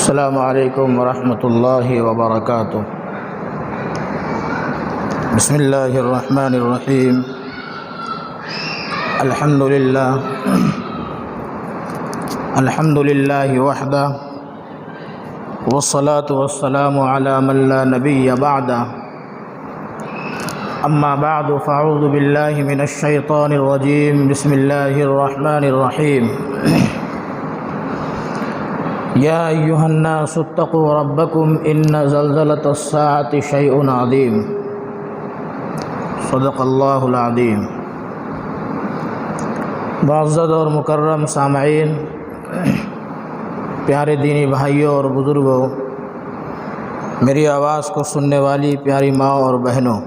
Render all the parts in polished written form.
السلام علیکم ورحمۃ اللہ وبرکاتہ۔ بسم اللہ الرحمن الرحیم۔ الحمد للہ وحدہ والصلاة والسلام علی من لا نبی بعدہ، اما بعد فاعوذ باللہ من الشیطان الرجیم۔ بسم اللہ الرحمن الرحیم۔ یا ایہا الناس اتقوا ربکم ان زلزلۃ الساعۃ شیء عظیم۔ صدق اللہ العظیم۔ معزز اور مکرم سامعین، پیارے دینی بھائیوں اور بزرگوں، میری آواز کو سننے والی پیاری ماں اور بہنوں،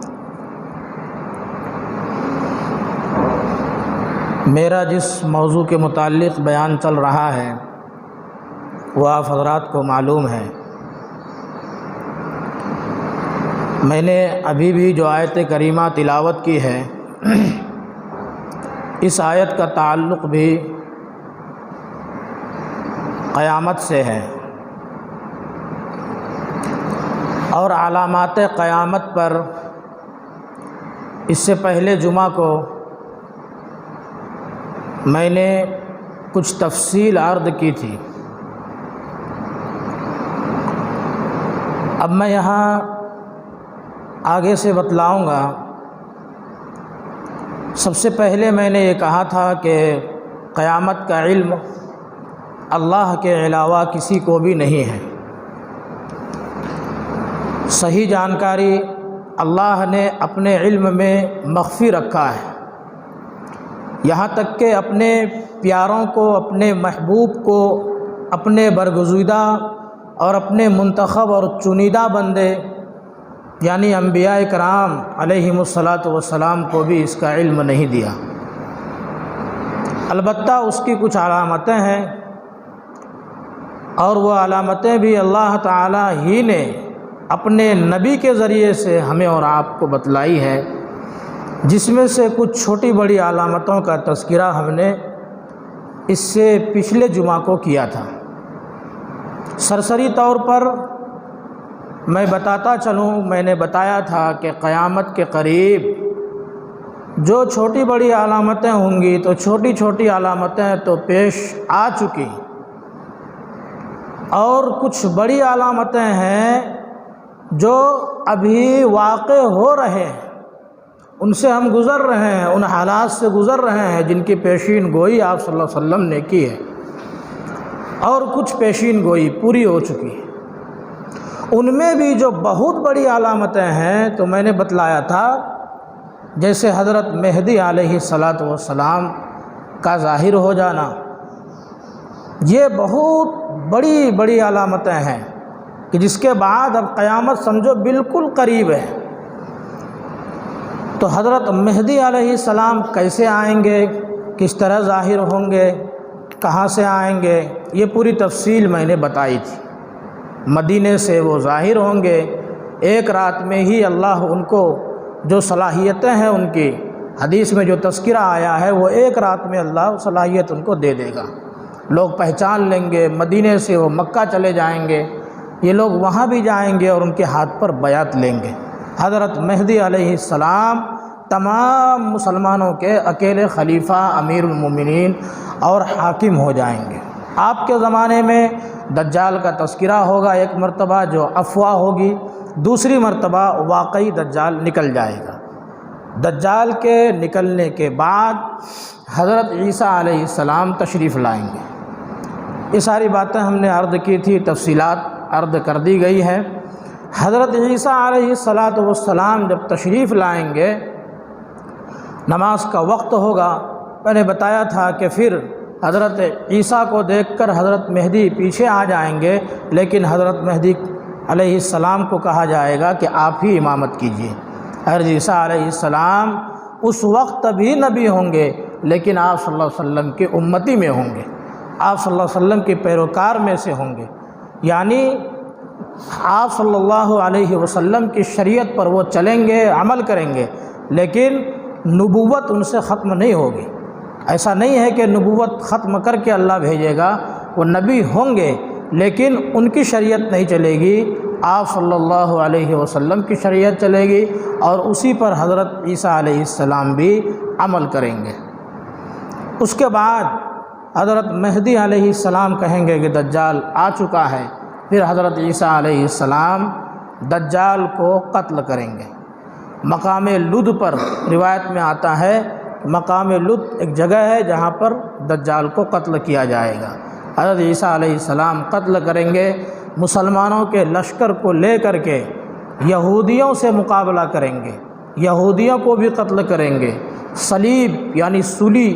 میرا جس موضوع کے متعلق بیان چل رہا ہے وہ آپ حضرات کو معلوم ہے۔ میں نے ابھی بھی جو آیت کریمہ تلاوت کی ہے، اس آیت کا تعلق بھی قیامت سے ہے، اور علامات قیامت پر اس سے پہلے جمعہ کو میں نے کچھ تفصیل عرض کی تھی۔ اب میں یہاں آگے سے بتلاؤں گا۔ سب سے پہلے میں نے یہ کہا تھا کہ قیامت کا علم اللہ کے علاوہ کسی کو بھی نہیں ہے۔ صحیح جانکاری اللہ نے اپنے علم میں مخفی رکھا ہے، یہاں تک کہ اپنے پیاروں کو، اپنے محبوب کو، اپنے برگزیدہ اور اپنے منتخب اور چنیدہ بندے یعنی انبیاء کرام علیہم الصلاۃ والسلام کو بھی اس کا علم نہیں دیا۔ البتہ اس کی کچھ علامتیں ہیں، اور وہ علامتیں بھی اللہ تعالی ہی نے اپنے نبی کے ذریعے سے ہمیں اور آپ کو بتلائی ہے، جس میں سے کچھ چھوٹی بڑی علامتوں کا تذکرہ ہم نے اس سے پچھلے جمعہ کو کیا تھا۔ سرسری طور پر میں بتاتا چلوں، میں نے بتایا تھا کہ قیامت کے قریب جو چھوٹی بڑی علامتیں ہوں گی، تو چھوٹی چھوٹی علامتیں تو پیش آ چکی، اور کچھ بڑی علامتیں ہیں جو ابھی واقع ہو رہے ہیں، ان سے ہم گزر رہے ہیں، ان حالات سے گزر رہے ہیں جن کی پیشین گوئی آپ صلی اللہ علیہ وسلم نے کی ہے، اور کچھ پیشین گوئی پوری ہو چکی ہے۔ ان میں بھی جو بہت بڑی علامتیں ہیں تو میں نے بتلایا تھا، جیسے حضرت مہدی علیہ الصلاۃ والسلام کا ظاہر ہو جانا، یہ بہت بڑی بڑی علامتیں ہیں کہ جس کے بعد اب قیامت سمجھو بالکل قریب ہے۔ تو حضرت مہدی علیہ السلام کیسے آئیں گے، کس طرح ظاہر ہوں گے، کہاں سے آئیں گے، یہ پوری تفصیل میں نے بتائی تھی۔ مدینے سے وہ ظاہر ہوں گے، ایک رات میں ہی اللہ ان کو جو صلاحیتیں ہیں، ان کی حدیث میں جو تذکرہ آیا ہے، وہ ایک رات میں اللہ صلاحیت ان کو دے دے گا۔ لوگ پہچان لیں گے، مدینے سے وہ مکہ چلے جائیں گے، یہ لوگ وہاں بھی جائیں گے اور ان کے ہاتھ پر بیعت لیں گے۔ حضرت مہدی علیہ السلام تمام مسلمانوں کے اکیلے خلیفہ، امیر المومنین اور حاکم ہو جائیں گے۔ آپ کے زمانے میں دجال کا تذکرہ ہوگا، ایک مرتبہ جو افواہ ہوگی، دوسری مرتبہ واقعی دجال نکل جائے گا۔ دجال کے نکلنے کے بعد حضرت عیسیٰ علیہ السلام تشریف لائیں گے۔ یہ ساری باتیں ہم نے عرض کی تھی، تفصیلات عرض کر دی گئی ہے۔ حضرت عیسیٰ علیہ الصلاۃ والسلام جب تشریف لائیں گے، نماز کا وقت ہوگا، میں نے بتایا تھا کہ پھر حضرت عیسیٰ کو دیکھ کر حضرت مہدی پیچھے آ جائیں گے، لیکن حضرت مہدی علیہ السلام کو کہا جائے گا کہ آپ ہی امامت کیجیے۔ حضرت عیسیٰ علیہ السلام اس وقت بھی نبی ہوں گے، لیکن آپ صلی اللہ علیہ وسلم کے امتی میں ہوں گے، آپ صلی اللہ علیہ وسلم کے پیروکار میں سے ہوں گے، یعنی آپ صلی اللہ علیہ وسلم کی شریعت پر وہ چلیں گے، عمل کریں گے، لیکن نبوت ان سے ختم نہیں ہوگی۔ ایسا نہیں ہے کہ نبوت ختم کر کے اللہ بھیجے گا، وہ نبی ہوں گے لیکن ان کی شریعت نہیں چلے گی، آپ صلی اللہ علیہ وسلم کی شریعت چلے گی، اور اسی پر حضرت عیسیٰ علیہ السلام بھی عمل کریں گے۔ اس کے بعد حضرت مہدی علیہ السلام کہیں گے کہ دجال آ چکا ہے، پھر حضرت عیسیٰ علیہ السلام دجال کو قتل کریں گے۔ مقام لد پر روایت میں آتا ہے، مقام لد ایک جگہ ہے جہاں پر دجال کو قتل کیا جائے گا۔ حضرت عیسیٰ علیہ السلام قتل کریں گے، مسلمانوں کے لشکر کو لے کر کے یہودیوں سے مقابلہ کریں گے، یہودیوں کو بھی قتل کریں گے، صلیب یعنی سولی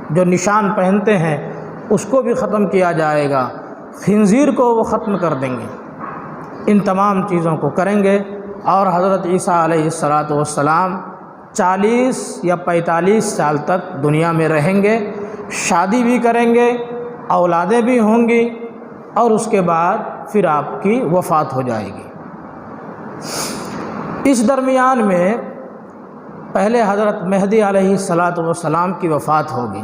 جو نشان پہنتے ہیں اس کو بھی ختم کیا جائے گا، خنزیر کو وہ ختم کر دیں گے۔ ان تمام چیزوں کو کریں گے، اور حضرت عیسیٰ علیہ السلام 40 یا 45 سال تک دنیا میں رہیں گے، شادی بھی کریں گے، اولادیں بھی ہوں گی، اور اس کے بعد پھر آپ کی وفات ہو جائے گی۔ اس درمیان میں پہلے حضرت مہدی علیہ السلام کی وفات ہوگی،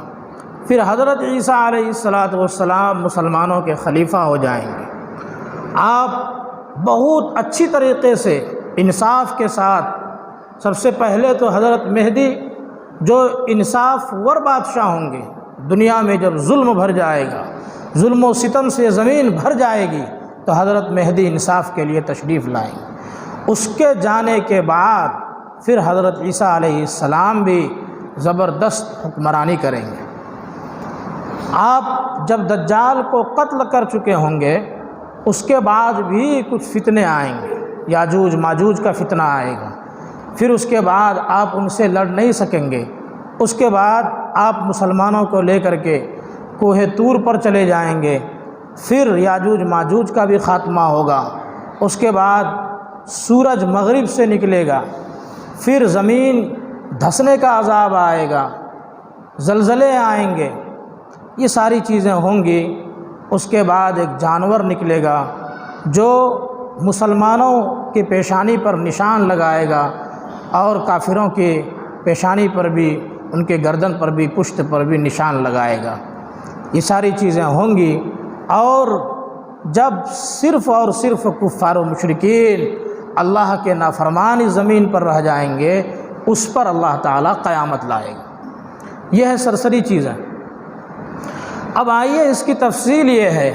پھر حضرت عیسیٰ علیہ السلام مسلمانوں کے خلیفہ ہو جائیں گے۔ آپ بہت اچھی طریقے سے انصاف کے ساتھ، سب سے پہلے تو حضرت مہدی جو انصاف ور بادشاہ ہوں گے، دنیا میں جب ظلم بھر جائے گا، ظلم و ستم سے زمین بھر جائے گی، تو حضرت مہدی انصاف کے لیے تشریف لائیں گے۔ اس کے جانے کے بعد پھر حضرت عیسیٰ علیہ السلام بھی زبردست حکمرانی کریں گے۔ آپ جب دجال کو قتل کر چکے ہوں گے، اس کے بعد بھی کچھ فتنے آئیں گے، یاجوج ماجوج کا فتنہ آئے گا، پھر اس کے بعد آپ ان سے لڑ نہیں سکیں گے۔ اس کے بعد آپ مسلمانوں کو لے کر کے کوہ طور پر چلے جائیں گے، پھر یاجوج ماجوج کا بھی خاتمہ ہوگا۔ اس کے بعد سورج مغرب سے نکلے گا، پھر زمین دھسنے کا عذاب آئے گا، زلزلے آئیں گے، یہ ساری چیزیں ہوں گی۔ اس کے بعد ایک جانور نکلے گا جو مسلمانوں کی پیشانی پر نشان لگائے گا، اور کافروں کی پیشانی پر بھی، ان کے گردن پر بھی، پشت پر بھی نشان لگائے گا۔ یہ ساری چیزیں ہوں گی، اور جب صرف اور صرف کفار و مشرکین اللہ کے نافرمان اس زمین پر رہ جائیں گے، اس پر اللہ تعالیٰ قیامت لائے گا۔ یہ ہے سرسری چیزیں۔ اب آئیے اس کی تفصیل یہ ہے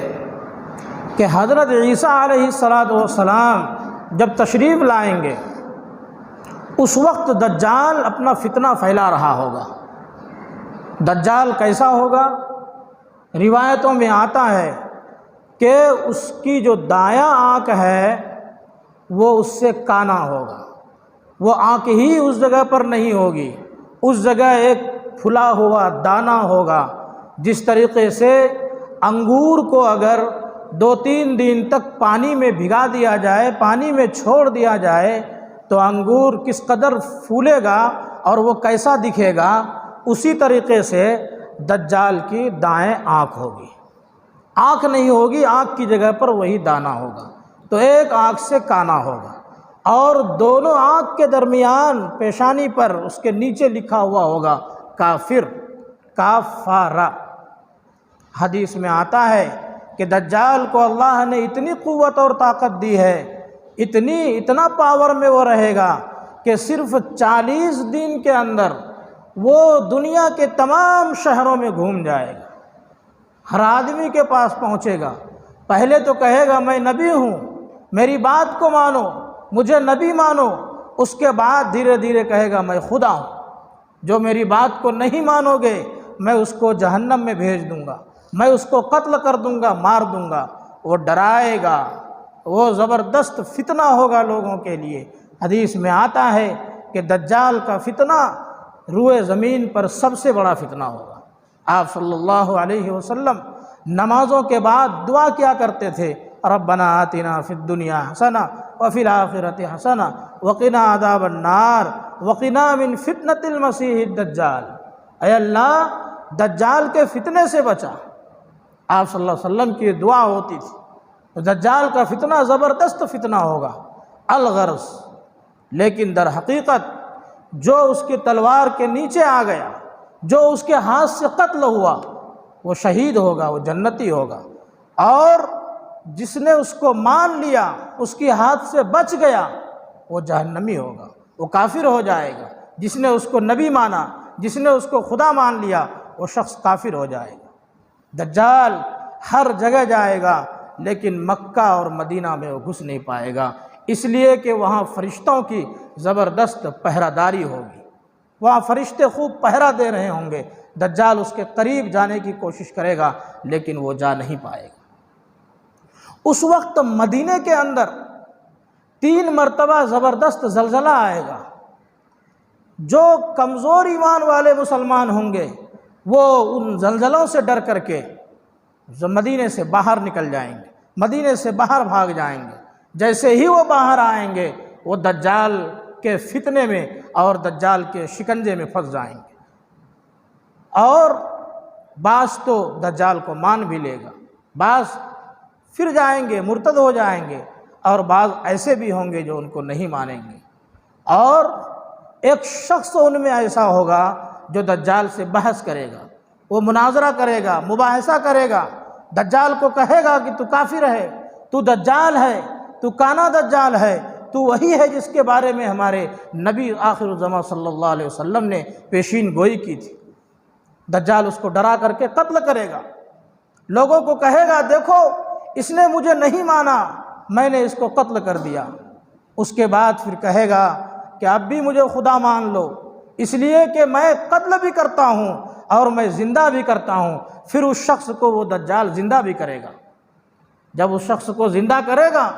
کہ حضرت عیسیٰ علیہ السلام جب تشریف لائیں گے، اس وقت دجال اپنا فتنہ پھیلا رہا ہوگا۔ دجال کیسا ہوگا؟ روایتوں میں آتا ہے کہ اس کی جو دایاں آنکھ ہے وہ اس سے کانا ہوگا، وہ آنکھ ہی اس جگہ پر نہیں ہوگی، اس جگہ ایک پھلا ہوا دانہ ہوگا۔ جس طریقے سے انگور کو اگر 2-3 دن تک پانی میں بھگا دیا جائے، پانی میں چھوڑ دیا جائے، تو انگور کس قدر پھولے گا اور وہ کیسا دکھے گا، اسی طریقے سے دجال کی دائیں آنکھ ہوگی، آنکھ نہیں ہوگی، آنکھ کی جگہ پر وہی دانہ ہوگا، تو ایک آنکھ سے کانا ہوگا، اور دونوں آنکھ کے درمیان پیشانی پر اس کے نیچے لکھا ہوا ہوگا کافر، کافارہ۔ حدیث میں آتا ہے کہ دجال کو اللہ نے اتنی قوت اور طاقت دی ہے، اتنا پاور میں وہ رہے گا کہ صرف 40 دن کے اندر وہ دنیا کے تمام شہروں میں گھوم جائے گا، ہر آدمی کے پاس پہنچے گا۔ پہلے تو کہے گا میں نبی ہوں، میری بات کو مانو، مجھے نبی مانو، اس کے بعد دھیرے دھیرے کہے گا میں خدا ہوں، جو میری بات کو نہیں مانو گے میں اس کو جہنم میں بھیج دوں گا، میں اس کو قتل کر دوں گا، مار دوں گا۔ وہ ڈرائے گا، وہ زبردست فتنہ ہوگا لوگوں کے لیے۔ حدیث میں آتا ہے کہ دجال کا فتنہ روئے زمین پر سب سے بڑا فتنہ ہوگا۔ آپ صلی اللہ علیہ وسلم نمازوں کے بعد دعا کیا کرتے تھے، ربنا آتنا فی الدنیا حسنہ وفی الآخرۃ حسنہ وقنا عذاب النار وقنا من فتنۃ المسیح الدجال۔ اے اللہ دجال کے فتنے سے بچا۔ آپ صلی اللہ علیہ وسلم کی دعا ہوتی تھی۔ تو دجال کا فتنہ زبردست فتنہ ہوگا، الغرض، لیکن در حقیقت جو اس کی تلوار کے نیچے آ گیا، جو اس کے ہاتھ سے قتل ہوا، وہ شہید ہوگا، وہ جنتی ہوگا۔ اور جس نے اس کو مان لیا، اس کی ہاتھ سے بچ گیا، وہ جہنمی ہوگا، وہ کافر ہو جائے گا۔ جس نے اس کو نبی مانا، جس نے اس کو خدا مان لیا، وہ شخص کافر ہو جائے گا۔ دجال ہر جگہ جائے گا لیکن مکہ اور مدینہ میں وہ گھس نہیں پائے گا، اس لیے کہ وہاں فرشتوں کی زبردست پہرہ داری ہوگی، وہاں فرشتے خوب پہرہ دے رہے ہوں گے۔ دجال اس کے قریب جانے کی کوشش کرے گا لیکن وہ جا نہیں پائے گا۔ اس وقت مدینے کے اندر 3 مرتبہ زبردست زلزلہ آئے گا۔ جو کمزور ایمان والے مسلمان ہوں گے وہ ان زلزلوں سے ڈر کر کے مدینے سے باہر نکل جائیں گے، مدینے سے باہر بھاگ جائیں گے۔ جیسے ہی وہ باہر آئیں گے وہ دجال کے فتنے میں اور دجال کے شکنجے میں پھنس جائیں گے، اور بعض تو دجال کو مان بھی لے گا، بعض پھر جائیں گے، مرتد ہو جائیں گے، اور بعض ایسے بھی ہوں گے جو ان کو نہیں مانیں گے۔ اور ایک شخص ان میں ایسا ہوگا جو دجال سے بحث کرے گا، وہ مناظرہ کرے گا، مباحثہ کرے گا، دجال کو کہے گا کہ تو کافر ہے، تو دجال ہے، تو کانا دجال ہے، تو وہی ہے جس کے بارے میں ہمارے نبی آخر الزماں صلی اللہ علیہ وسلم نے پیشین گوئی کی تھی۔ دجال اس کو ڈرا کر کے قتل کرے گا، لوگوں کو کہے گا دیکھو اس نے مجھے نہیں مانا، میں نے اس کو قتل کر دیا۔ اس کے بعد پھر کہے گا کہ اب بھی مجھے خدا مان لو، اس لیے کہ میں قتل بھی کرتا ہوں اور میں زندہ بھی کرتا ہوں۔ پھر اس شخص کو وہ دجال زندہ بھی کرے گا۔ جب اس شخص کو زندہ کرے گا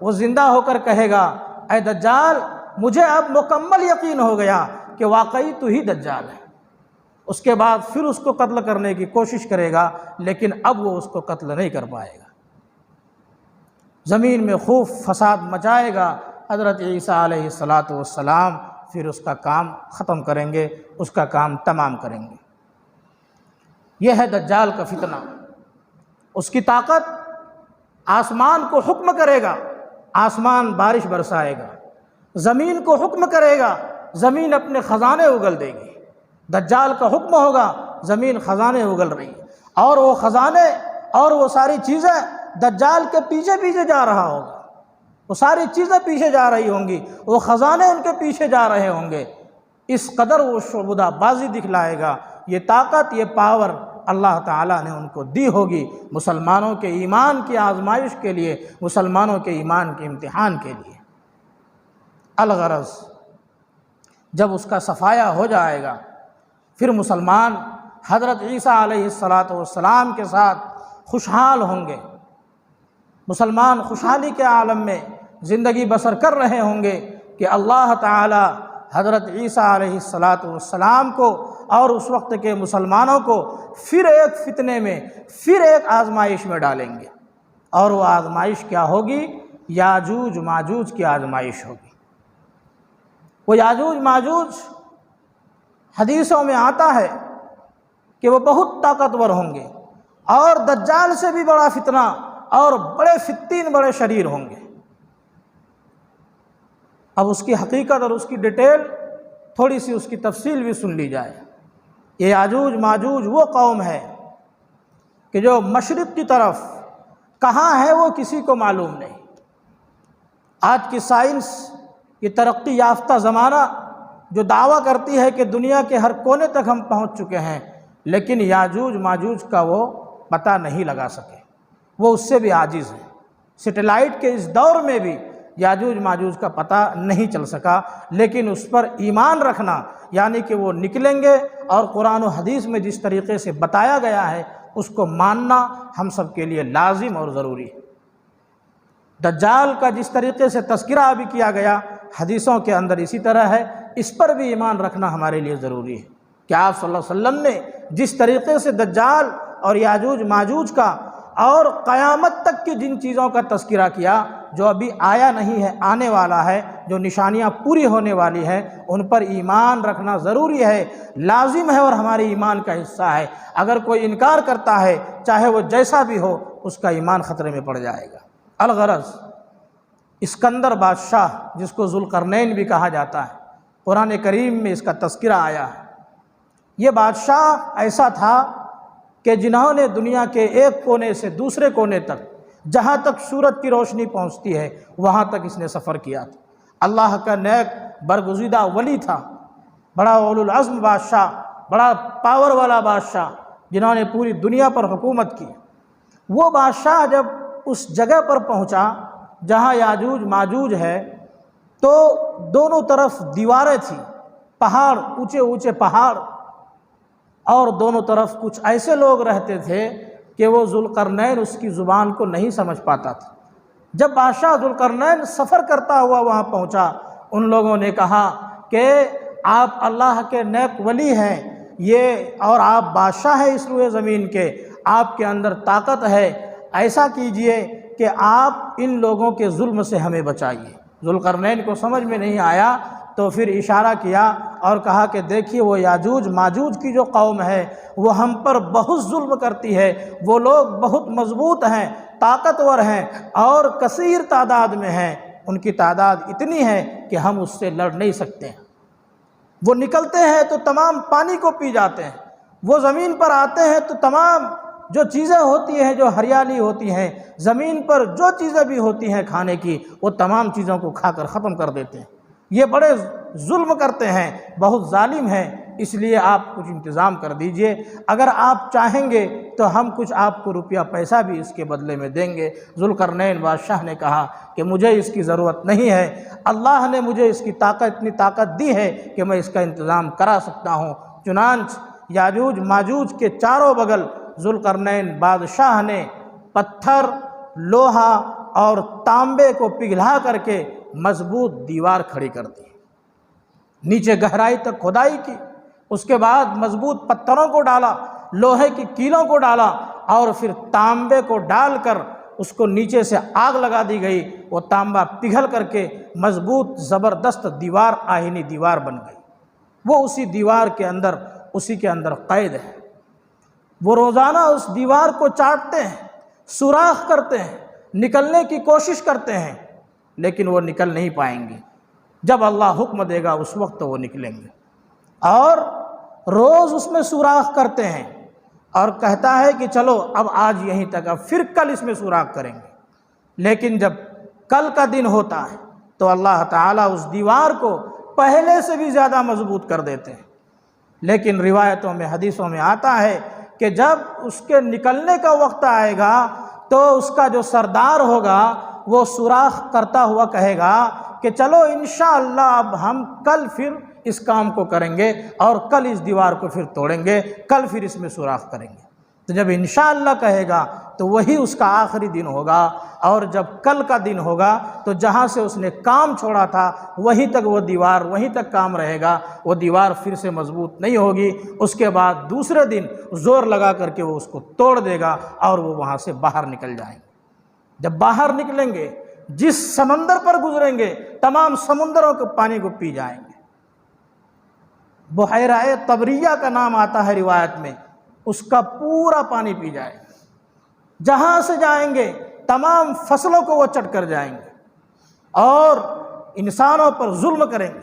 وہ زندہ ہو کر کہے گا اے دجال مجھے اب مکمل یقین ہو گیا کہ واقعی تو ہی دجال ہے۔ اس کے بعد پھر اس کو قتل کرنے کی کوشش کرے گا لیکن اب وہ اس کو قتل نہیں کر پائے گا۔ زمین میں خوب فساد مچائے گا۔ حضرت عیسیٰ علیہ السلام پھر اس کا کام ختم کریں گے، اس کا کام تمام کریں گے۔ یہ ہے دجال کا فتنہ۔ اس کی طاقت آسمان کو حکم کرے گا، آسمان بارش برسائے گا، زمین کو حکم کرے گا، زمین اپنے خزانے اگل دے گی۔ دجال کا حکم ہوگا، زمین خزانے اگل رہی ہے، اور وہ خزانے اور وہ ساری چیزیں دجال کے پیچھے پیچھے جا رہا ہوگا، وہ ساری چیزیں پیچھے جا رہی ہوں گی، وہ خزانے ان کے پیچھے جا رہے ہوں گے۔ اس قدر وہ شعبدہ بازی دکھلائے گا۔ یہ طاقت، یہ پاور اللہ تعالیٰ نے ان کو دی ہوگی مسلمانوں کے ایمان کی آزمائش کے لیے، مسلمانوں کے ایمان کے امتحان کے لیے۔ الغرض جب اس کا صفایا ہو جائے گا پھر مسلمان حضرت عیسیٰ علیہ السلام کے ساتھ خوشحال ہوں گے۔ مسلمان خوشحالی کے عالم میں زندگی بسر کر رہے ہوں گے کہ اللہ تعالی حضرت عیسیٰ علیہ السلام کو اور اس وقت کے مسلمانوں کو پھر ایک فتنے میں، پھر ایک آزمائش میں ڈالیں گے، اور وہ آزمائش کیا ہوگی؟ یاجوج ماجوج کی آزمائش ہوگی۔ وہ یاجوج ماجوج حدیثوں میں آتا ہے کہ وہ بہت طاقتور ہوں گے اور دجال سے بھی بڑا فتنہ اور بڑے فتین، بڑے شریر ہوں گے۔ اب اس کی حقیقت اور اس کی ڈیٹیل تھوڑی سی اس کی تفصیل بھی سن لی جائے۔ یہ یاجوج ماجوج وہ قوم ہے کہ جو مشرق کی طرف کہاں ہے وہ کسی کو معلوم نہیں۔ آج کی سائنس، یہ ترقی یافتہ زمانہ جو دعویٰ کرتی ہے کہ دنیا کے ہر کونے تک ہم پہنچ چکے ہیں، لیکن یاجوج ماجوج کا وہ پتہ نہیں لگا سکے، وہ اس سے بھی عاجز ہیں۔ سیٹلائٹ کے اس دور میں بھی یاجوج ماجوج کا پتہ نہیں چل سکا، لیکن اس پر ایمان رکھنا، یعنی کہ وہ نکلیں گے اور قرآن و حدیث میں جس طریقے سے بتایا گیا ہے اس کو ماننا ہم سب کے لیے لازم اور ضروری ہے۔ دجال کا جس طریقے سے تذکرہ ابھی کیا گیا حدیثوں کے اندر اسی طرح ہے، اس پر بھی ایمان رکھنا ہمارے لیے ضروری ہے کہ آپ صلی اللہ علیہ وسلم نے جس طریقے سے دجال اور یاجوج ماجوج کا اور قیامت تک کی جن چیزوں کا تذکرہ کیا جو ابھی آیا نہیں ہے، آنے والا ہے، جو نشانیاں پوری ہونے والی ہیں، ان پر ایمان رکھنا ضروری ہے، لازم ہے اور ہمارے ایمان کا حصہ ہے۔ اگر کوئی انکار کرتا ہے چاہے وہ جیسا بھی ہو، اس کا ایمان خطرے میں پڑ جائے گا۔ الغرض اسکندر بادشاہ، جس کو ذوالقرنین بھی کہا جاتا ہے، قرآن کریم میں اس کا تذکرہ آیا ہے۔ یہ بادشاہ ایسا تھا کہ جنہوں نے دنیا کے ایک کونے سے دوسرے کونے تک جہاں تک سورج کی روشنی پہنچتی ہے وہاں تک اس نے سفر کیا تھا۔ اللہ کا نیک برگزیدہ ولی تھا، بڑا اولو العزم بادشاہ، بڑا پاور والا بادشاہ جنہوں نے پوری دنیا پر حکومت کی۔ وہ بادشاہ جب اس جگہ پر پہنچا جہاں یاجوج ماجوج ہے تو دونوں طرف دیواریں تھیں، پہاڑ، اونچے اونچے پہاڑ، اور دونوں طرف کچھ ایسے لوگ رہتے تھے کہ وہ ذوالقرنین اس کی زبان کو نہیں سمجھ پاتا تھا۔ جب بادشاہ ذوالقرنین سفر کرتا ہوا وہاں پہنچا، ان لوگوں نے کہا کہ آپ اللہ کے نیک ولی ہیں یہ، اور آپ بادشاہ ہیں اس روئے زمین کے، آپ کے اندر طاقت ہے، ایسا کیجئے کہ آپ ان لوگوں کے ظلم سے ہمیں بچائیے۔ ذوالقرنین کو سمجھ میں نہیں آیا تو پھر اشارہ کیا اور کہا کہ دیکھیے وہ یاجوج ماجوج کی جو قوم ہے وہ ہم پر بہت ظلم کرتی ہے، وہ لوگ بہت مضبوط ہیں، طاقتور ہیں اور کثیر تعداد میں ہیں، ان کی تعداد اتنی ہے کہ ہم اس سے لڑ نہیں سکتے ہیں۔ وہ نکلتے ہیں تو تمام پانی کو پی جاتے ہیں، وہ زمین پر آتے ہیں تو تمام جو چیزیں ہوتی ہیں، جو ہریالی ہوتی ہیں، زمین پر جو چیزیں بھی ہوتی ہیں کھانے کی، وہ تمام چیزوں کو کھا کر ختم کر دیتے ہیں۔ یہ بڑے ظلم کرتے ہیں، بہت ظالم ہیں، اس لیے آپ کچھ انتظام کر دیجئے، اگر آپ چاہیں گے تو ہم کچھ آپ کو روپیہ پیسہ بھی اس کے بدلے میں دیں گے۔ ذوالقرنین بادشاہ نے کہا کہ مجھے اس کی ضرورت نہیں ہے، اللہ نے مجھے اس کی اتنی طاقت دی ہے کہ میں اس کا انتظام کرا سکتا ہوں۔ چنانچہ یاجوج ماجوج کے چاروں بغل ذوالقرنین بادشاہ نے پتھر، لوہا اور تانبے کو پگھلا کر کے مضبوط دیوار کھڑی کر دی، نیچے گہرائی تک کھدائی کی، اس کے بعد مضبوط پتھروں کو ڈالا، لوہے کی کیلوں کو ڈالا اور پھر تانبے کو ڈال کر اس کو نیچے سے آگ لگا دی گئی، وہ تانبا پگھل کر کے مضبوط زبردست دیوار، آہنی دیوار بن گئی۔ وہ اسی دیوار کے اندر، اسی کے اندر قید ہے۔ وہ روزانہ اس دیوار کو چاٹتے ہیں، سوراخ کرتے ہیں، نکلنے کی کوشش کرتے ہیں، لیکن وہ نکل نہیں پائیں گے۔ جب اللہ حکم دے گا اس وقت وہ نکلیں گے، اور روز اس میں سوراخ کرتے ہیں اور کہتا ہے کہ چلو اب آج یہیں تک، اب پھر کل اس میں سوراخ کریں گے، لیکن جب کل کا دن ہوتا ہے تو اللہ تعالیٰ اس دیوار کو پہلے سے بھی زیادہ مضبوط کر دیتے ہیں۔ لیکن روایتوں میں، حدیثوں میں آتا ہے کہ جب اس کے نکلنے کا وقت آئے گا تو اس کا جو سردار ہوگا وہ سوراخ کرتا ہوا کہے گا کہ چلو انشاءاللہ اب ہم کل پھر اس کام کو کریں گے اور کل اس دیوار کو پھر توڑیں گے، کل پھر اس میں سوراخ کریں گے۔ تو جب انشاءاللہ کہے گا تو وہی اس کا آخری دن ہوگا، اور جب کل کا دن ہوگا تو جہاں سے اس نے کام چھوڑا تھا وہیں تک وہ دیوار، وہیں تک کام رہے گا، وہ دیوار پھر سے مضبوط نہیں ہوگی۔ اس کے بعد دوسرے دن زور لگا کر کے وہ اس کو توڑ دے گا اور وہ وہاں سے باہر نکل جائیں گے۔ جب باہر نکلیں گے، جس سمندر پر گزریں گے تمام سمندروں کے پانی کو پی جائیں گے۔ بحیرہ طبریہ کا نام آتا ہے روایت میں، اس کا پورا پانی پی جائے گا۔ جہاں سے جائیں گے تمام فصلوں کو وہ چٹ کر جائیں گے اور انسانوں پر ظلم کریں گے،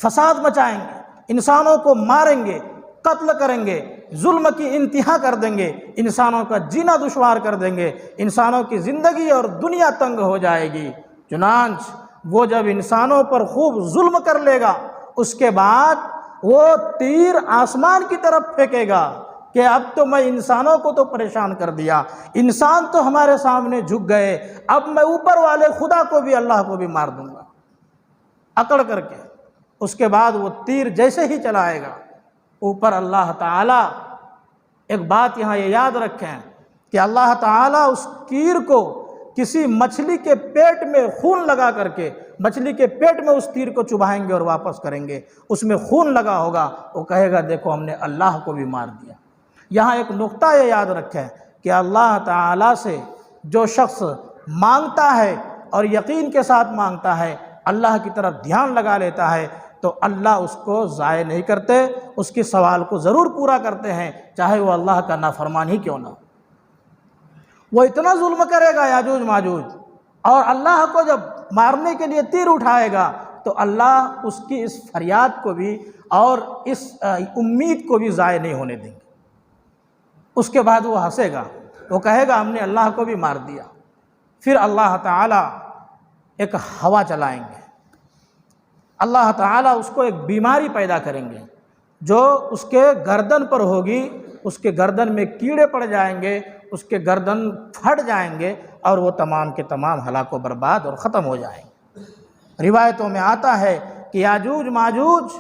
فساد مچائیں گے، انسانوں کو ماریں گے، قتل کریں گے، ظلم کی انتہا کر دیں گے، انسانوں کا جینا دشوار کر دیں گے، انسانوں کی زندگی اور دنیا تنگ ہو جائے گی۔ چنانچہ وہ جب انسانوں پر خوب ظلم کر لے گا، اس کے بعد وہ تیر آسمان کی طرف پھینکے گا کہ اب تو میں انسانوں کو تو پریشان کر دیا، انسان تو ہمارے سامنے جھک گئے، اب میں اوپر والے خدا کو بھی، اللہ کو بھی مار دوں گا اکڑ کر کے۔ اس کے بعد وہ تیر جیسے ہی چلائے گا، اوپر اللہ تعالیٰ، ایک بات یہاں یہ یاد رکھیں کہ اللہ تعالیٰ اس تیر کو کسی مچھلی کے پیٹ میں خون لگا کر کے، مچھلی کے پیٹ میں اس تیر کو چبھائیں گے اور واپس کریں گے، اس میں خون لگا ہوگا، وہ کہے گا دیکھو ہم نے اللہ کو بھی مار دیا۔ یہاں ایک نقطہ یہ یاد رکھیں کہ اللہ تعالیٰ سے جو شخص مانگتا ہے اور یقین کے ساتھ مانگتا ہے، اللہ کی طرف دھیان لگا لیتا ہے، تو اللہ اس کو ضائع نہیں کرتے، اس کے سوال کو ضرور پورا کرتے ہیں، چاہے وہ اللہ کا نافرمان ہی کیوں نہ ہو۔ وہ اتنا ظلم کرے گا یاجوج ماجوج، اور اللہ کو جب مارنے کے لیے تیر اٹھائے گا تو اللہ اس کی اس فریاد کو بھی اور اس امید کو بھی ضائع نہیں ہونے دیں گے۔ اس کے بعد وہ ہنسے گا، وہ کہے گا ہم نے اللہ کو بھی مار دیا، پھر اللہ تعالیٰ ایک ہوا چلائیں گے، اللہ تعالیٰ اس کو ایک بیماری پیدا کریں گے جو اس کے گردن پر ہوگی، اس کے گردن میں کیڑے پڑ جائیں گے، اس کے گردن پھٹ جائیں گے اور وہ تمام کے تمام ہلاک و برباد اور ختم ہو جائیں گے۔ روایتوں میں آتا ہے کہ یاجوج ماجوج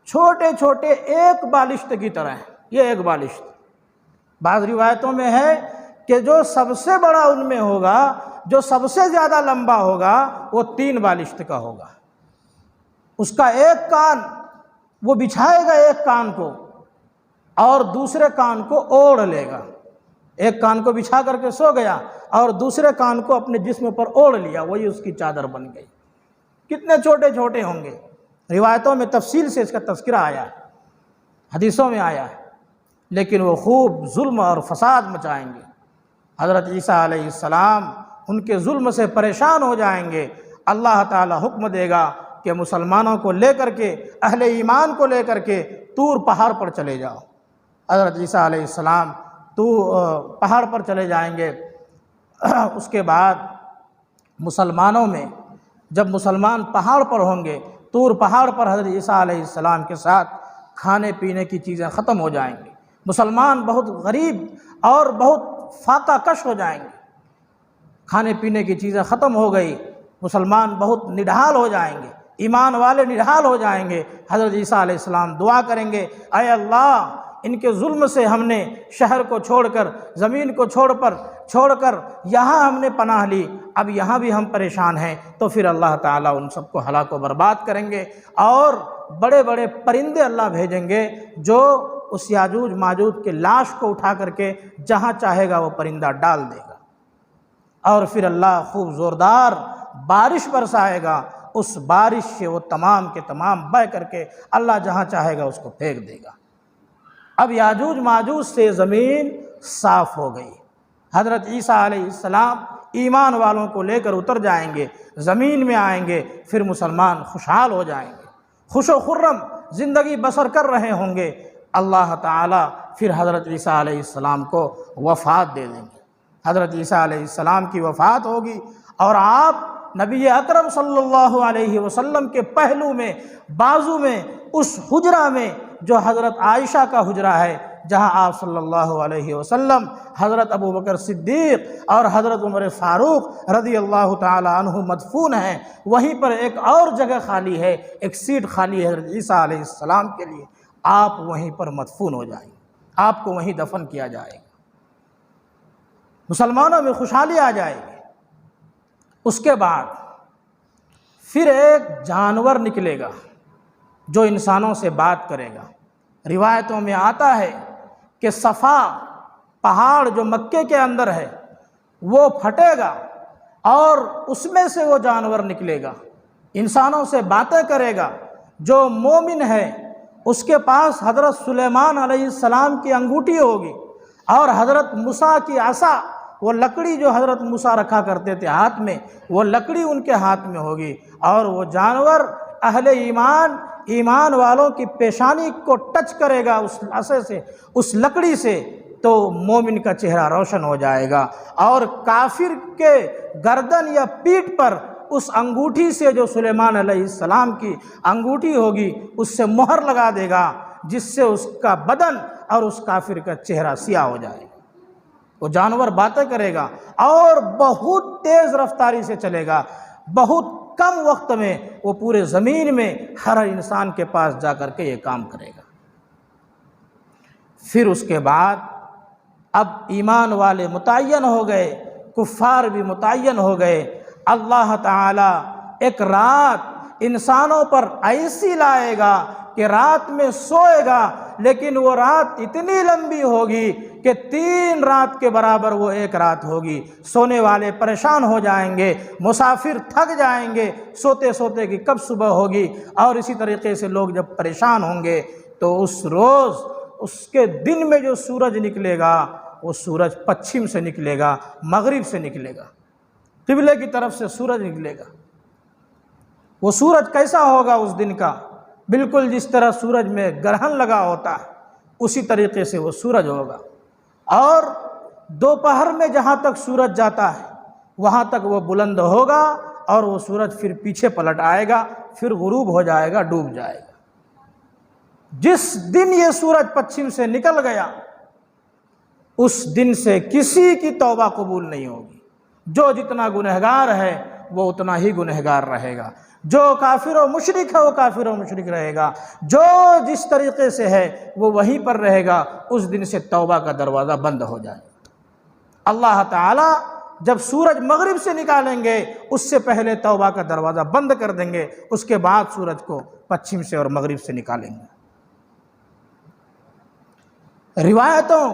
چھوٹے چھوٹے ایک بالشت کی طرح ہیں، یہ ایک بالشت۔ بعض روایتوں میں ہے کہ جو سب سے بڑا ان میں ہوگا، جو سب سے زیادہ لمبا ہوگا، وہ 3 بالشت کا ہوگا۔ اس کا ایک کان وہ بچھائے گا، ایک کان کو، اور دوسرے کان کو اوڑھ لے گا۔ ایک کان کو بچھا کر کے سو گیا اور دوسرے کان کو اپنے جسم پر اوڑھ لیا، وہی اس کی چادر بن گئی۔ کتنے چھوٹے چھوٹے ہوں گے، روایتوں میں تفصیل سے اس کا تذکرہ آیا ہے، حدیثوں میں آیا ہے، لیکن وہ خوب ظلم اور فساد مچائیں گے۔ حضرت عیسیٰ علیہ السلام ان کے ظلم سے پریشان ہو جائیں گے۔ اللہ تعالی حکم دے گا کہ مسلمانوں کو لے کر کے، اہل ایمان کو لے کر کے طور پہاڑ پر چلے جاؤ۔ حضرت عیسیٰ علیہ السلام پہاڑ پر چلے جائیں گے۔ اس کے بعد مسلمانوں میں جب مسلمان پہاڑ پر ہوں گے، طور پہاڑ پر حضرت عیسیٰ علیہ السلام کے ساتھ کھانے پینے کی چیزیں ختم ہو جائیں گی۔ مسلمان بہت غریب اور بہت فاقہ کش ہو جائیں گے، کھانے پینے کی چیزیں ختم ہو گئی، مسلمان بہت نڈھال ہو جائیں گے، ایمان والے نڈھال ہو جائیں گے۔ حضرت عیسیٰ علیہ السلام دعا کریں گے، اے اللہ ان کے ظلم سے ہم نے شہر کو چھوڑ کر، زمین کو چھوڑ کر یہاں ہم نے پناہ لی، اب یہاں بھی ہم پریشان ہیں۔ تو پھر اللہ تعالیٰ ان سب کو ہلاک و برباد کریں گے، اور بڑے بڑے پرندے اللہ بھیجیں گے جو اس یاجوج ماجوج کے لاش کو اٹھا کر کے جہاں چاہے گا وہ پرندہ ڈال دے گا، اور پھر اللہ خوب زوردار بارش برسائے گا، اس بارش سے وہ تمام کے تمام بہہ کر کے اللہ جہاں چاہے گا اس کو پھینک دے گا۔ اب یاجوج ماجوج سے زمین صاف ہو گئی۔ حضرت عیسیٰ علیہ السلام ایمان والوں کو لے کر اتر جائیں گے، زمین میں آئیں گے، پھر مسلمان خوشحال ہو جائیں گے، خوش و خرم زندگی بسر کر رہے ہوں گے۔ اللہ تعالیٰ پھر حضرت عیسیٰ علیہ السلام کو وفات دے دیں گے۔ حضرت عیسیٰ علیہ السلام کی وفات ہوگی، اور آپ نبی اکرم صلی اللہ علیہ وسلم کے پہلو میں، بازو میں، اس حجرہ میں جو حضرت عائشہ کا حجرہ ہے، جہاں آپ صلی اللہ علیہ وسلم، حضرت ابوبکر صدیق اور حضرت عمر فاروق رضی اللہ تعالی عنہ مدفون ہیں، وہیں پر ایک اور جگہ خالی ہے، ایک سیٹ خالی ہے حضرت عیسیٰ علیہ السلام کے لیے۔ آپ وہیں پر مدفون ہو جائیں گے، آپ کو وہیں دفن کیا جائے گا، مسلمانوں میں خوشحالی آ جائے گی۔ اس کے بعد پھر ایک جانور نکلے گا جو انسانوں سے بات کرے گا۔ روایتوں میں آتا ہے کہ صفا پہاڑ جو مکے کے اندر ہے وہ پھٹے گا، اور اس میں سے وہ جانور نکلے گا، انسانوں سے باتیں کرے گا۔ جو مومن ہے اس کے پاس حضرت سلیمان علیہ السلام کی انگوٹھی ہوگی، اور حضرت موسیٰ کی عصا، وہ لکڑی جو حضرت موسیٰ رکھا کرتے تھے ہاتھ میں، وہ لکڑی ان کے ہاتھ میں ہوگی، اور وہ جانور اہل ایمان والوں کی پیشانی کو ٹچ کرے گا اس عصا سے، اس لکڑی سے، تو مومن کا چہرہ روشن ہو جائے گا، اور کافر کے گردن یا پیٹھ پر اس انگوٹھی سے، جو سلیمان علیہ السلام کی انگوٹھی ہوگی، اس سے مہر لگا دے گا، جس سے اس کا بدن اور اس کافر کا چہرہ سیاہ ہو جائے گا۔ وہ جانور باتیں کرے گا اور بہت تیز رفتاری سے چلے گا، بہت کم وقت میں وہ پورے زمین میں ہر انسان کے پاس جا کر کے یہ کام کرے گا۔ پھر اس کے بعد اب ایمان والے متعین ہو گئے، کفار بھی متعین ہو گئے۔ اللہ تعالی ایک رات انسانوں پر ایسی لائے گا کہ رات میں سوئے گا، لیکن وہ رات اتنی لمبی ہوگی کہ 3 رات کے برابر وہ ایک رات ہوگی۔ سونے والے پریشان ہو جائیں گے، مسافر تھک جائیں گے، سوتے سوتے کہ کب صبح ہوگی، اور اسی طریقے سے لوگ جب پریشان ہوں گے تو اس روز، اس کے دن میں جو سورج نکلے گا، وہ سورج پچھم سے نکلے گا، مغرب سے نکلے گا، قبلے کی طرف سے سورج نکلے گا۔ وہ سورج کیسا ہوگا اس دن کا؟ بالکل جس طرح سورج میں گرہن لگا ہوتا ہے اسی طریقے سے وہ سورج ہوگا، اور دوپہر میں جہاں تک سورج جاتا ہے وہاں تک وہ بلند ہوگا اور وہ سورج پھر پیچھے پلٹ آئے گا، پھر غروب ہو جائے گا، ڈوب جائے گا۔ جس دن یہ سورج پچھم سے نکل گیا اس دن سے کسی کی توبہ قبول نہیں ہوگی۔ جو جتنا گنہگار ہے وہ اتنا ہی گنہگار رہے گا، جو کافر و مشرک ہے وہ کافر و مشرک رہے گا، جو جس طریقے سے ہے وہ وہیں پر رہے گا۔ اس دن سے توبہ کا دروازہ بند ہو جائے گا۔ اللہ تعالیٰ جب سورج مغرب سے نکالیں گے اس سے پہلے توبہ کا دروازہ بند کر دیں گے، اس کے بعد سورج کو پچھم سے اور مغرب سے نکالیں گے۔ روایتوں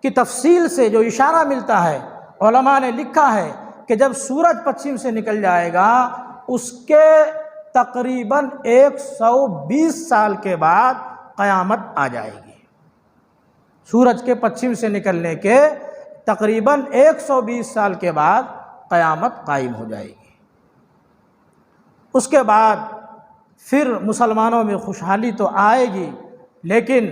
کی تفصیل سے جو اشارہ ملتا ہے، علماء نے لکھا ہے کہ جب سورج پچھم سے نکل جائے گا اس کے تقریباً 120 سال کے بعد قیامت آ جائے گی۔ سورج کے پچھم سے نکلنے کے تقریباً 120 سال کے بعد قیامت قائم ہو جائے گی۔ اس کے بعد پھر مسلمانوں میں خوشحالی تو آئے گی، لیکن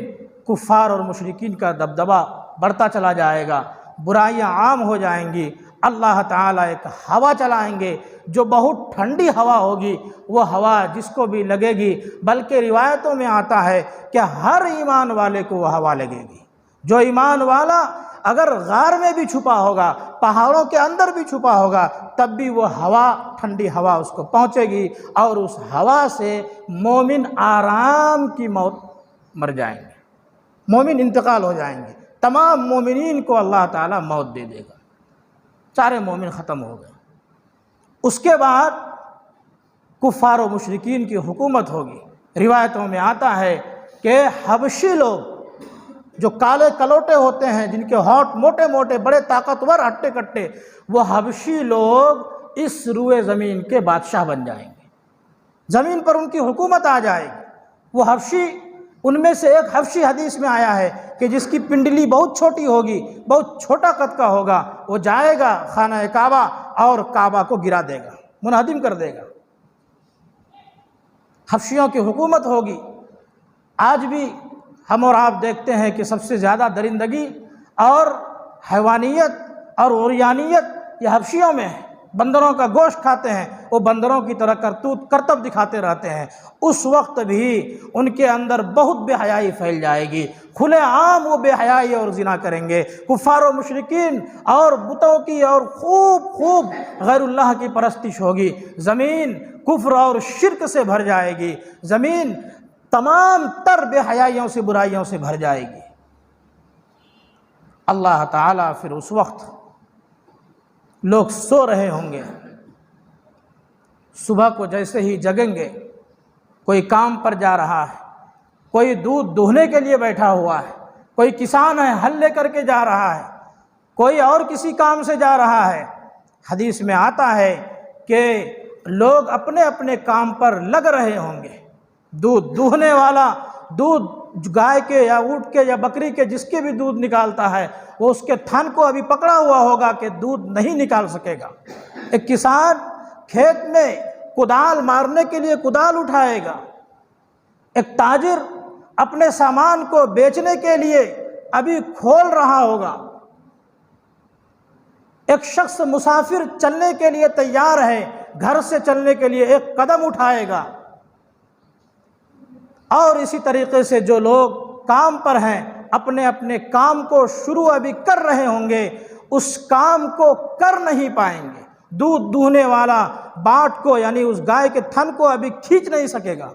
کفار اور مشرکین کا دبدبہ بڑھتا چلا جائے گا، برائیاں عام ہو جائیں گی۔ اللہ تعالیٰ ایک ہوا چلائیں گے جو بہت ٹھنڈی ہوا ہوگی، وہ ہوا جس کو بھی لگے گی، بلکہ روایتوں میں آتا ہے کہ ہر ایمان والے کو وہ ہوا لگے گی۔ جو ایمان والا اگر غار میں بھی چھپا ہوگا، پہاڑوں کے اندر بھی چھپا ہوگا، تب بھی وہ ہوا، ٹھنڈی ہوا اس کو پہنچے گی، اور اس ہوا سے مومن آرام کی موت مر جائیں گے، مومن انتقال ہو جائیں گے۔ تمام مومنین کو اللہ تعالیٰ موت دے دے گا، سارے مومن ختم ہو گئے۔ اس کے بعد کفار و مشرکین کی حکومت ہوگی۔ روایتوں میں آتا ہے کہ حبشی لوگ جو کالے کلوٹے ہوتے ہیں، جن کے ہونٹ موٹے موٹے، بڑے طاقتور ہٹے کٹے، وہ حبشی لوگ اس روئے زمین کے بادشاہ بن جائیں گے، زمین پر ان کی حکومت آ جائے گی۔ وہ حبشی، ان میں سے ایک حبشی حدیث میں آیا ہے کہ جس کی پنڈلی بہت چھوٹی ہوگی، بہت چھوٹا قد کا ہوگا، وہ جائے گا خانہ کعبہ اور کعبہ کو گرا دے گا، منہدم کر دے گا۔ حبشیوں کی حکومت ہوگی۔ آج بھی ہم اور آپ دیکھتے ہیں کہ سب سے زیادہ درندگی اور حیوانیت اور عریانیت یہ حبشیوں میں ہے۔ بندروں کا گوشت کھاتے ہیں، وہ بندروں کی طرح کرتب دکھاتے رہتے ہیں۔ اس وقت بھی ان کے اندر بہت بے حیائی پھیل جائے گی، کھلے عام وہ بے حیائی اور زنا کریں گے، کفار و مشرکین اور بتوں کی اور خوب غیر اللہ کی پرستش ہوگی۔ زمین کفر اور شرک سے بھر جائے گی، زمین تمام تر بے حیائیوں سے، برائیوں سے بھر جائے گی۔ اللہ تعالیٰ پھر اس وقت لوگ سو رہے ہوں گے، صبح کو جیسے ہی جگیں گے، کوئی کام پر جا رہا ہے، کوئی دودھ دوہنے کے لیے بیٹھا ہوا ہے، کوئی کسان ہے ہل لے کر کے جا رہا ہے، کوئی اور کسی کام سے جا رہا ہے۔ حدیث میں آتا ہے کہ لوگ اپنے اپنے کام پر لگ رہے ہوں گے۔ دودھ دوہنے والا دودھ گائے کے یا اونٹ کے یا بکری کے جس کے بھی دودھ نکالتا ہے، وہ اس کے تھن کو ابھی پکڑا ہوا ہوگا کہ دودھ نہیں نکال سکے گا۔ ایک کسان کھیت میں کدال مارنے کے لیے کدال اٹھائے گا، ایک تاجر اپنے سامان کو بیچنے کے لیے ابھی کھول رہا ہوگا، ایک شخص مسافر چلنے کے لیے تیار ہے، گھر سے چلنے کے لیے ایک قدم اٹھائے گا۔ اور اسی طریقے سے جو لوگ کام پر ہیں، اپنے اپنے کام کو شروع ابھی کر رہے ہوں گے، اس کام کو کر نہیں پائیں گے۔ دودھ دوہنے والا باٹ کو یعنی اس گائے کے تھن کو ابھی کھینچ نہیں سکے گا،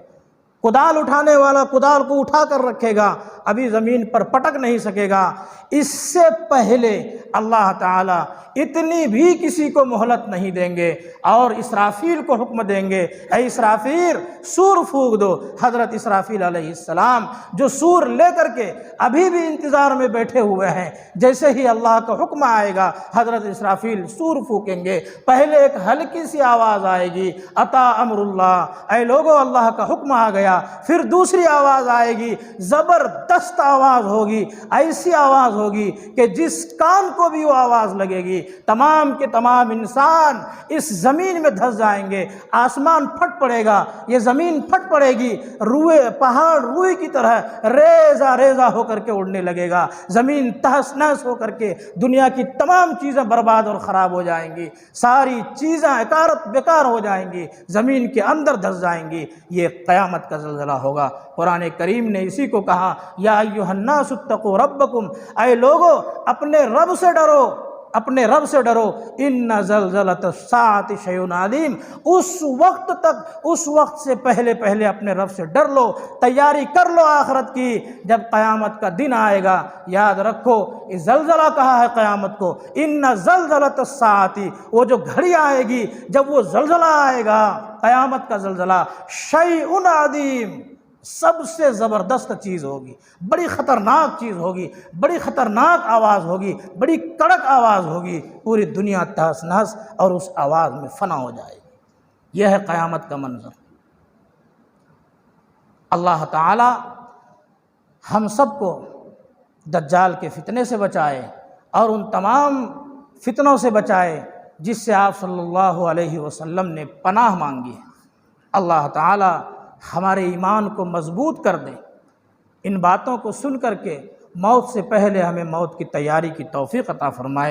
کدال اٹھانے والا کدال کو اٹھا کر رکھے گا، ابھی زمین پر پٹک نہیں سکے گا۔ اس سے پہلے اللہ تعالیٰ اتنی بھی کسی کو مہلت نہیں دیں گے اور اسرافیل کو حکم دیں گے، اے اسرافیل سور پھونک دو۔ حضرت اسرافیل علیہ السلام جو سور لے کر کے ابھی بھی انتظار میں بیٹھے ہوئے ہیں، جیسے ہی اللہ کا حکم آئے گا حضرت اسرافیل سور پھونکیں گے۔ پہلے ایک ہلکی سی آواز آئے گی، اتا امر اللہ، اے لوگو اللہ کا حکم آ گیا، گیا، پھر دوسری آواز آئے گی، زبردست آواز ہوگی، ایسی آواز ہوگی کہ جس کان کو بھی وہ آواز لگے گی تمام کے تمام انسان اس زمین میں دھس جائیں گے، آسمان پھٹ پڑے گا، یہ زمین پھٹ پڑے گی، روئے پہاڑ روئی کی طرح ریزہ ریزہ ہو کر کے اڑنے لگے گا، زمین تہس نہس ہو کر کے دنیا کی تمام چیزیں برباد اور خراب ہو جائیں گی، ساری چیزیں اکارت بیکار ہو جائیں گی، زمین کے اندر دھس جائیں گی۔ یہ قیامت کا زلزلہ ہوگا۔ قرآن کریم نے اسی کو کہا، یا ایھا الناس اتقوا ربکم، اے لوگو اپنے رب سے ڈرو، اپنے رب سے ڈرو، ان زلزلۃ الساعۃ شیء عظیم، اس وقت تک، اس وقت سے پہلے پہلے اپنے رب سے ڈر لو، تیاری کر لو آخرت کی، جب قیامت کا دن آئے گا۔ یاد رکھو اس زلزلہ کہا ہے قیامت کو، ان زلزلۃ الساعۃ، وہ جو گھڑی آئے گی، جب وہ زلزلہ آئے گا قیامت کا زلزلہ، شیء عظیم، سب سے زبردست چیز ہوگی، بڑی خطرناک چیز ہوگی، بڑی خطرناک آواز ہوگی، بڑی کڑک آواز ہوگی، پوری دنیا تہس نہس اور اس آواز میں فنا ہو جائے گی۔ یہ ہے قیامت کا منظر۔ اللہ تعالی ہم سب کو دجال کے فتنے سے بچائے اور ان تمام فتنوں سے بچائے جس سے آپ صلی اللہ علیہ وسلم نے پناہ مانگی ہے۔ اللہ تعالی ہمارے ایمان کو مضبوط کر دے، ان باتوں کو سن کر کے موت سے پہلے ہمیں موت کی تیاری کی توفیق عطا فرمائے۔